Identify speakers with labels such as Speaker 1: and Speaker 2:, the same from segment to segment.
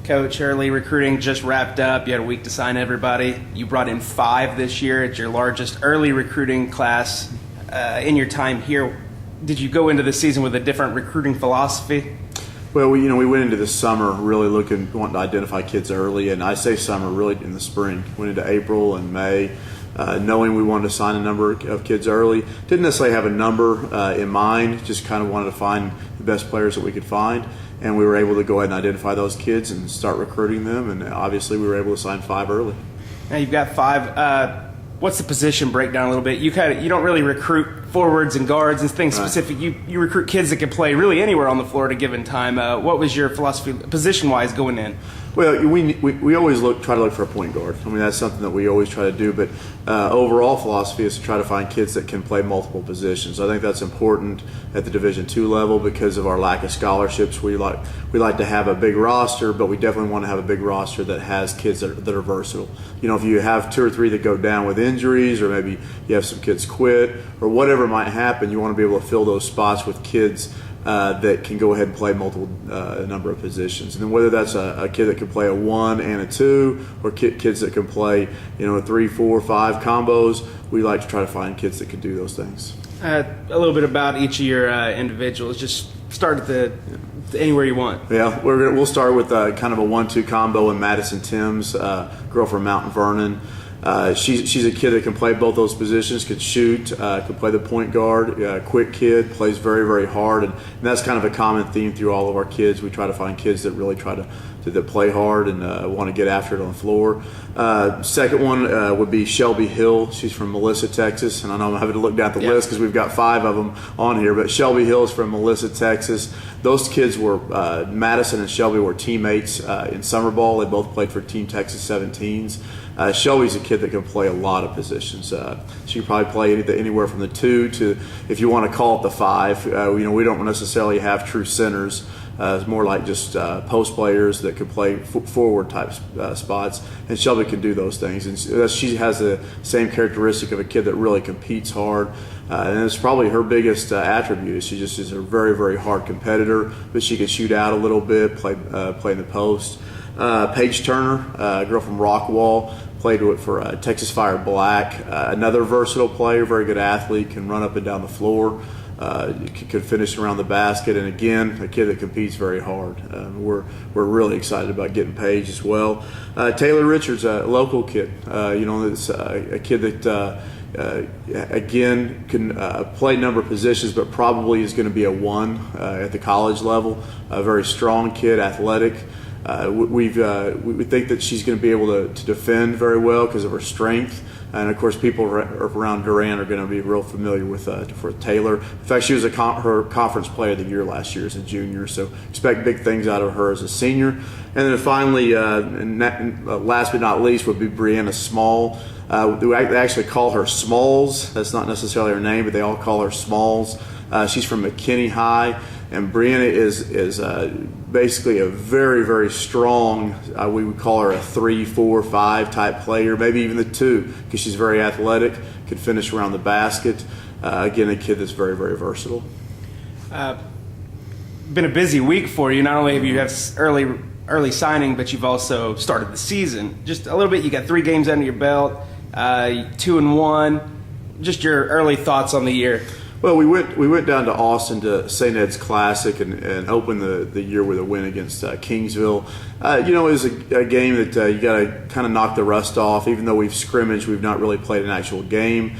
Speaker 1: Coach, early recruiting just wrapped up. You had a week to sign everybody. You brought in 5 this year. It's your largest early recruiting class in your time here. Did you go into the season with a different recruiting philosophy?
Speaker 2: Well, we went into the summer really wanting to identify kids early, and I say summer, really in the spring. Went into April and May, knowing we wanted to sign a number of kids early. Didn't necessarily have a number in mind, just kind of wanted to find the best players that we could find. And we were able to go ahead and identify those kids and start recruiting them, and obviously we were able to sign 5 early.
Speaker 1: Now you've got 5. What's the position breakdown a little bit? You don't really recruit forwards and guards and things specific. You recruit kids that can play really anywhere on the floor at a given time. What was your philosophy position-wise going in?
Speaker 2: Well, we always try to look for a point guard. I mean, that's something that we always try to do. But overall philosophy is to try to find kids that can play multiple positions. I think that's important at the Division II level because of our lack of scholarships. We like to have a big roster, but we definitely want to have a big roster that has kids that are versatile. If you have 2 or 3 that go down with injuries, or maybe you have some kids quit, or whatever might happen, you want to be able to fill those spots with kids that can go ahead and play multiple number of positions. And then whether that's a kid that can play a 1 and a 2, or kids that can play 3, 4, 5 combos, we like to try to find kids that can do those things.
Speaker 1: A little bit about each of your individuals. Just start at anywhere you want.
Speaker 2: Yeah, we'll start with kind of a 1-2 combo in Madison Timms, girl from Mount Vernon. She's a kid that can play both those positions, can shoot, can play the point guard, quick kid, plays very, very hard, and that's kind of a common theme through all of our kids. We try to find kids that really try to play hard and want to get after it on the floor. Second one would be Shelby Hill. She's from Melissa, Texas, and I know I'm having to look down the list because we've got 5 of them on here, but Shelby Hill is from Melissa, Texas. Those kids were, Madison and Shelby were teammates in summer ball. They both played for Team Texas 17s. Shelby's a kid that can play a lot of positions. She can probably play anywhere from the 2 to, if you want to call it, the 5. We don't necessarily have true centers. It's more like just post players that can play forward type spots, and Shelby can do those things. And she has the same characteristic of a kid that really competes hard, and it's probably her biggest attribute. She just is a very, very hard competitor, but she can shoot out a little bit, play in the post. Paige Turner, a girl from Rockwall, played for Texas Fire Black. Another versatile player, very good athlete, can run up and down the floor. Could finish around the basket, and again, a kid that competes very hard. We're really excited about getting Paige as well. Taylor Richards, a local kid. It's a kid that again can play a number of positions, but probably is going to be a 1 at the college level. A very strong kid, athletic. We think that she's going to be able to defend very well because of her strength. And, of course, people around Durant are going to be real familiar with for Taylor. In fact, she was her conference player of the year last year as a junior, so expect big things out of her as a senior. And then finally, last but not least, would be Brianna Small. They actually call her Smalls. That's not necessarily her name, but they all call her Smalls. She's from McKinney High. And Brianna is basically a very, very strong, we would call her a 3, 4, 5 type player, maybe even the 2, because she's very athletic, can finish around the basket. Again, a kid that's very, very versatile.
Speaker 1: Been a busy week for you. Not only have you had early signing, but you've also started the season. Just a little bit, you got 3 games under your belt, 2-1. Just your early thoughts on the year.
Speaker 2: Well, we went down to Austin to St. Ed's Classic and opened the year with a win against Kingsville. It was a game that you got to kind of knock the rust off. Even though we've scrimmaged, we've not really played an actual game.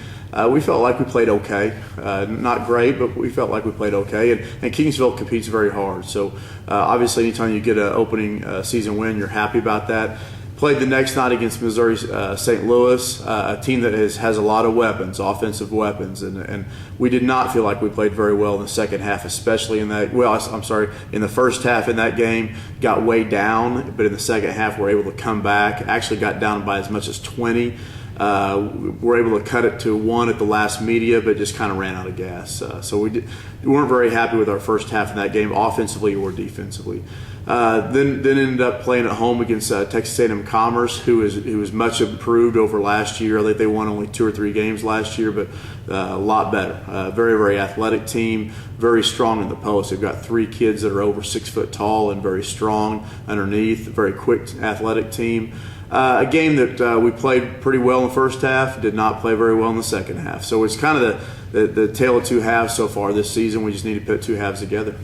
Speaker 2: We felt like we played okay. Not great, but we felt like we played okay. And Kingsville competes very hard. So obviously anytime you get an opening season win, you're happy about that. Played the next night against Missouri St. Louis, a team that has a lot of weapons, offensive weapons, and we did not feel like we played very well in the second half, especially in the first half in that game. Got way down, but in the second half we're able to come back. Actually got down by as much as 20. We're able to cut it to 1 at the last media, but just kind of ran out of gas. So we weren't very happy with our first half in that game, offensively or defensively. Then ended up playing at home against Texas A&M Commerce, who is much improved over last year. I think they won only 2 or 3 games last year, but a lot better. Very, very athletic team, very strong in the post. They've got 3 kids that are over 6 foot tall and very strong underneath. Very quick, athletic team. A game that we played pretty well in the first half, did not play very well in the second half. So it's kind of the tale of 2 halves so far this season. We just need to put 2 halves together.